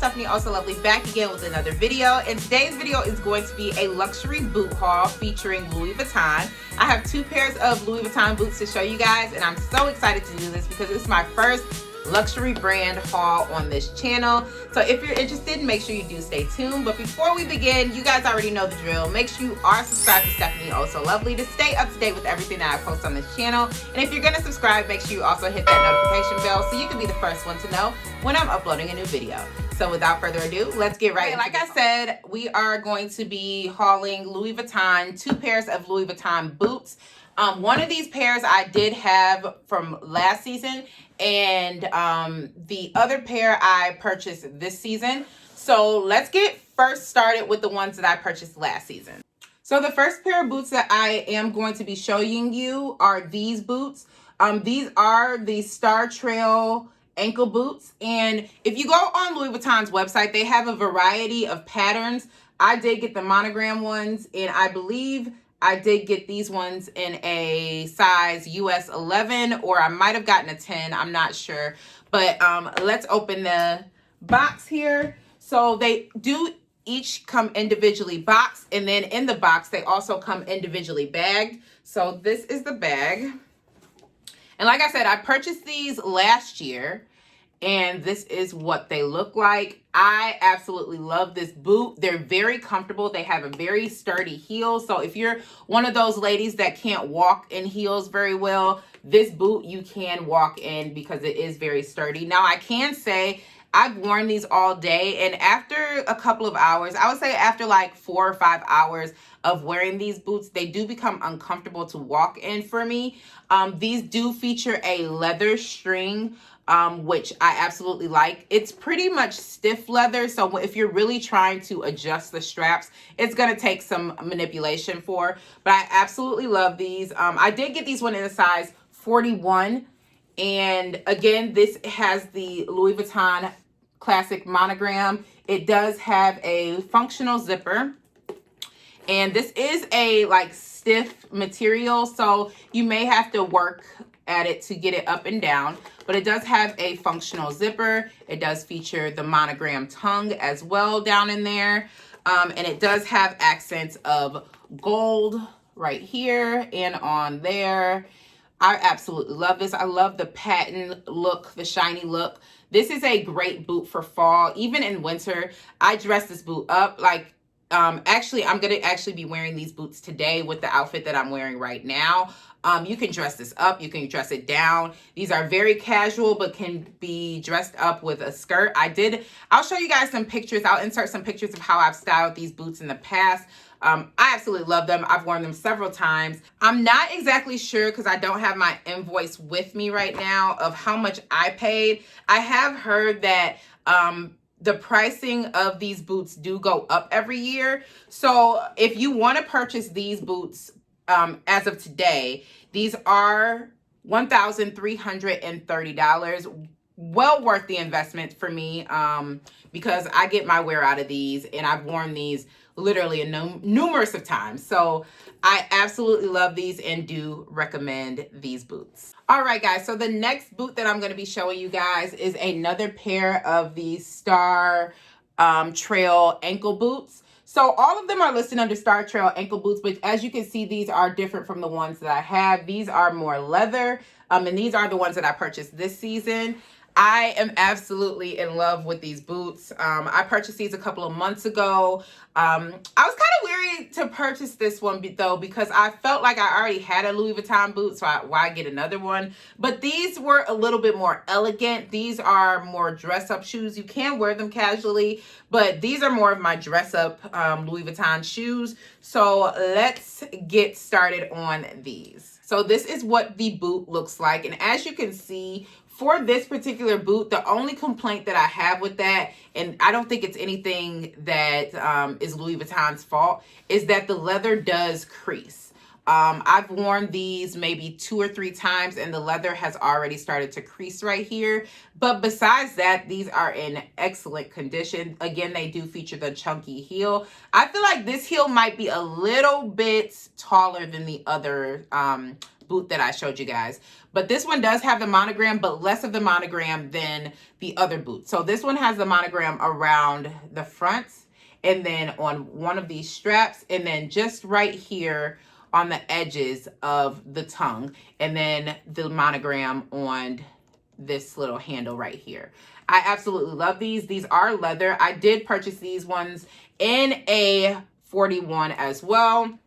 Stephanieohsolovely back again with another video, and today's video is going to be a luxury boot haul featuring Louis Vuitton. I have two pairs of Louis Vuitton boots to show you guys, and I'm so excited to do this because it's my first luxury brand haul on this channel. So if you're interested, make sure you do stay tuned. But before we begin, you guys already know the drill. Make sure you are subscribed to Stephanieohsolovely to stay up to date with everything that I post on this channel. And if you're gonna subscribe, make sure you also hit that notification bell so you can be the first one to know when I'm uploading a new video. So without further ado, let's get right into it. Like I said, we are going to be hauling Louis Vuitton, two pairs of Louis Vuitton boots. One of these pairs I did have from last season, and the other pair I purchased this season. So let's get first started with the ones that I purchased last season. So the first pair of boots that I am going to be showing you are these boots. These are the Star Trail ankle boots, and if you go on Louis Vuitton's website, they have a variety of patterns. I did get the monogram ones, and I believe I did get these ones in a size US 11, or I might have gotten a 10. I'm not sure. But let's open the box here. So they do each come individually boxed, and then in the box, they also come individually bagged. So this is the bag. And like I said, I purchased these last year, and this is what they look like. I absolutely love this boot. They're very comfortable. They have a very sturdy heel. So if you're one of those ladies that can't walk in heels very well, this boot you can walk in because it is very sturdy. Now I can say I've worn these all day, and after a couple of hours, I would say after like 4 or 5 hours of wearing these boots, they do become uncomfortable to walk in for me. These do feature a leather string, which I absolutely like. It's pretty much stiff leather, so if you're really trying to adjust the straps, it's gonna take some manipulation for, but I absolutely love these. I did get these one in a size 41, and again, this has the Louis Vuitton classic monogram. It does have a functional zipper, and this is a like stiff material, so you may have to work at it to get it up and down, but it does have a functional zipper. It does feature the monogram tongue as well down in there, and it does have accents of gold right here and on there. I absolutely love this. I love the patent look, the shiny look. This is a great boot for fall, even in winter. I dress this boot up like, actually, I'm going to actually be wearing these boots today with the outfit that I'm wearing right now. You can dress this up. You can dress it down. These are very casual, but can be dressed up with a skirt. I'll show you guys some pictures. I'll insert some pictures of how I've styled these boots in the past. I absolutely love them. I've worn them several times. I'm not exactly sure because I don't have my invoice with me right now of how much I paid. I have heard that the pricing of these boots do go up every year. So if you want to purchase these boots as of today, these are $1,330. Well worth the investment for me because I get my wear out of these, and I've worn these literally numerous of times. So I absolutely love these and do recommend these boots. All right, guys, so the next boot that I'm going to be showing you guys is another pair of these Star Trail ankle boots. So all of them are listed under Star Trail ankle boots, but as you can see, these are different from the ones that I have. These are more leather, and these are the ones that I purchased this season. I am absolutely in love with these boots. I purchased these a couple of months ago. I was kind of weary to purchase this one though, because I felt like I already had a Louis Vuitton boot, so why get another one? But these were a little bit more elegant. These are more dress-up shoes. You can wear them casually, but these are more of my dress-up Louis Vuitton shoes. So let's get started on these. So this is what the boot looks like, and as you can see, for this particular boot, the only complaint that I have with that, and I don't think it's anything that is Louis Vuitton's fault, is that the leather does crease. I've worn these maybe 2 or 3 times, and the leather has already started to crease right here. But besides that, these are in excellent condition. Again, they do feature the chunky heel. I feel like this heel might be a little bit taller than the other boot that I showed you guys. But this one does have the monogram, but less of the monogram than the other boot. So this one has the monogram around the front, and then on one of these straps, and then just right here on the edges of the tongue, and then the monogram on this little handle right here. I absolutely love these. These are leather. I did purchase these ones in a 41 as well.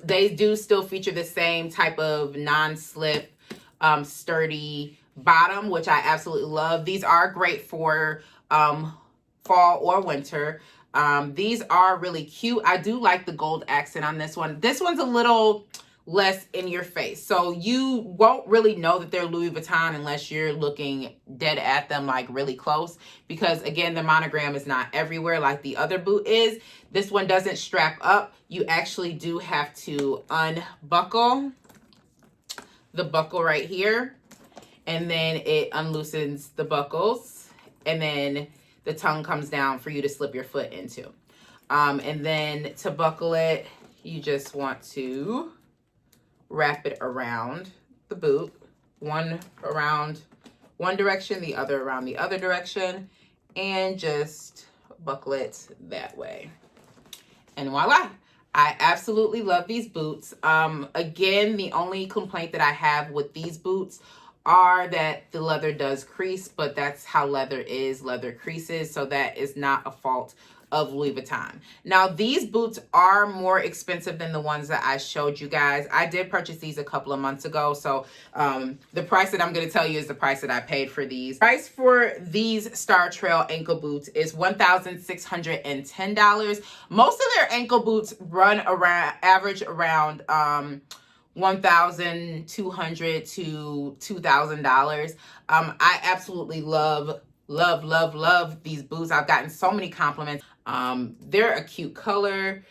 They do still feature the same type of non-slip, sturdy bottom, which I absolutely love. These are great for fall or winter. These are really cute. I do like the gold accent on this one. This one's a little less in your face, so you won't really know that they're Louis Vuitton unless you're looking dead at them, like really close, because again, the monogram is not everywhere like the other boot is. This one doesn't strap up. You actually do have to unbuckle the buckle right here, and then it unloosens the buckles, and then the tongue comes down for you to slip your foot into. And then to buckle it, you just want to wrap it around the boot, one around one direction, the other around the other direction, and just buckle it that way. And voila. I absolutely love these boots. Again, the only complaint that I have with these boots are that the leather does crease, but that's how leather is. Leather creases, so that is not a fault of Louis Vuitton. Now, these boots are more expensive than the ones that I showed you guys. I did purchase these a couple of months ago, so the price that I'm going to tell you is the price that I paid for these. Price for these Star Trail ankle boots is $1,610. Most of their ankle boots run around, average around $1,200 to $2,000. I absolutely love these boots. I've gotten so many compliments. They're a cute color.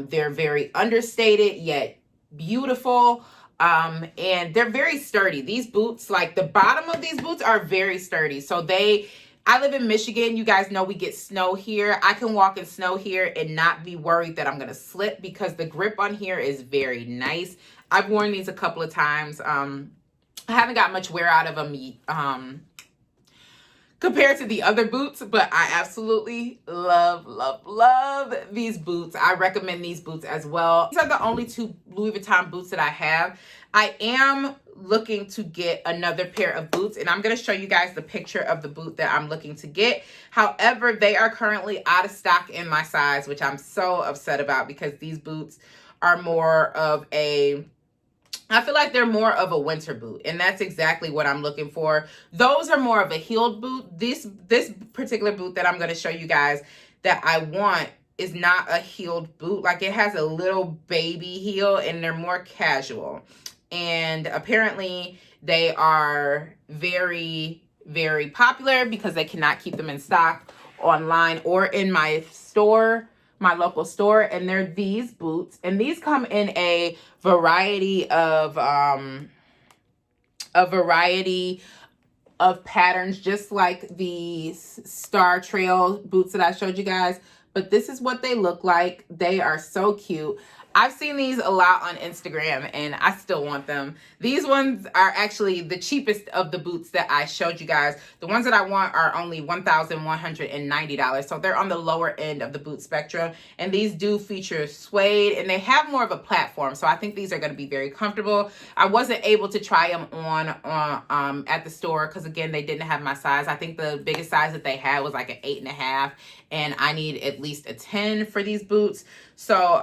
They're very understated yet beautiful. And they're very sturdy. These boots, like the bottom of these boots are very sturdy. So I live in Michigan. You guys know we get snow here. I can walk in snow here and not be worried that I'm going to slip because the grip on here is very nice. I've worn these a couple of times. I haven't got much wear out of them compared to the other boots, but I absolutely love these boots. I recommend these boots as well. These are the only two Louis Vuitton boots that I have. I am looking to get another pair of boots, and I'm going to show you guys the picture of the boot that I'm looking to get. However, they are currently out of stock in my size, which I'm so upset about because these boots are more of I feel like they're more of a winter boot, and that's exactly what I'm looking for. Those are more of a heeled boot. This particular boot that I'm going to show you guys that I want is not a heeled boot. Like, it has a little baby heel, and they're more casual. And apparently they are very, very popular because they cannot keep them in stock online or in my store, my local store. And they're these boots, and these come in a variety of patterns, just like the Star Trail boots that I showed you guys. But this is what they look like. They are so cute. I've seen these a lot on Instagram, and I still want them. These ones are actually the cheapest of the boots that I showed you guys. The ones that I want are only $1,190, so they're on the lower end of the boot spectrum. And these do feature suede, and they have more of a platform, so I think these are going to be very comfortable. I wasn't able to try them on at the store because, again, they didn't have my size. I think the biggest size that they had was like an 8.5, and I need at least a 10 for these boots. So,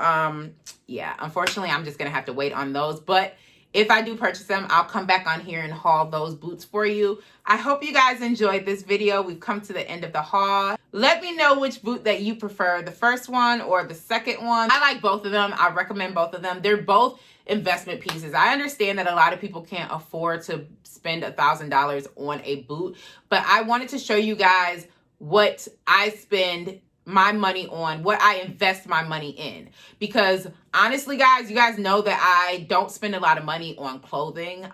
yeah, unfortunately, I'm just going to have to wait on those. But if I do purchase them, I'll come back on here and haul those boots for you. I hope you guys enjoyed this video. We've come to the end of the haul. Let me know which boot that you prefer, the first one or the second one. I like both of them. I recommend both of them. They're both investment pieces. I understand that a lot of people can't afford to spend $1,000 on a boot, but I wanted to show you guys what I spend my money on, what I invest my money in. Because honestly, guys, you guys know that I don't spend a lot of money on clothing.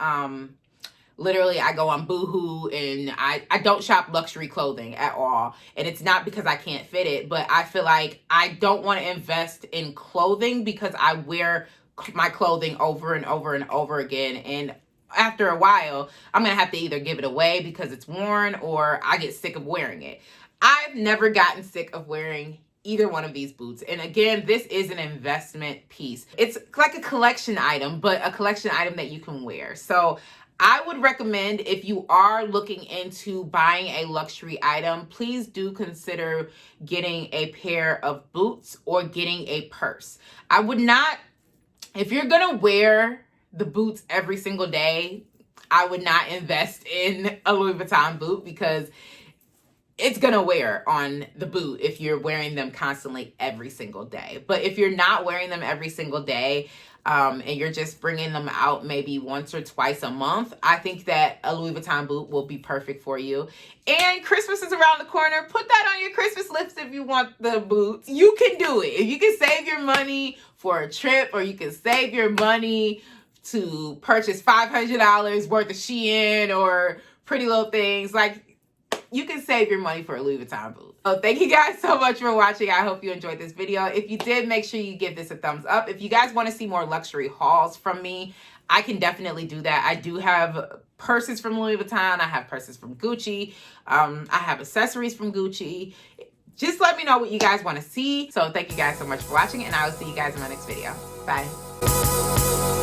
Literally, I go on Boohoo, and I don't shop luxury clothing at all. And it's not because I can't fit it, but I feel like I don't want to invest in clothing because I wear my clothing over and over and over again. And after a while, I'm going to have to either give it away because it's worn or I get sick of wearing it. I've never gotten sick of wearing either one of these boots. And again, this is an investment piece. It's like a collection item, but a collection item that you can wear. So I would recommend, if you are looking into buying a luxury item, please do consider getting a pair of boots or getting a purse. I would not, if you're gonna wear the boots every single day, I would not invest in a Louis Vuitton boot because it's gonna wear on the boot if you're wearing them constantly every single day. But if you're not wearing them every single day, and you're just bringing them out maybe once or twice a month, I think that a Louis Vuitton boot will be perfect for you. And Christmas is around the corner. Put that on your Christmas list if you want the boots. You can do it. If you can save your money for a trip, or you can save your money to purchase $500 worth of Shein or Pretty Little Things, like, you can save your money for a Louis Vuitton boot. So thank you guys so much for watching. I hope you enjoyed this video. If you did, make sure you give this a thumbs up. If you guys want to see more luxury hauls from me, I can definitely do that. I do have purses from Louis Vuitton. I have purses from Gucci. I have accessories from Gucci. Just let me know what you guys want to see. So thank you guys so much for watching, and I will see you guys in my next video. Bye.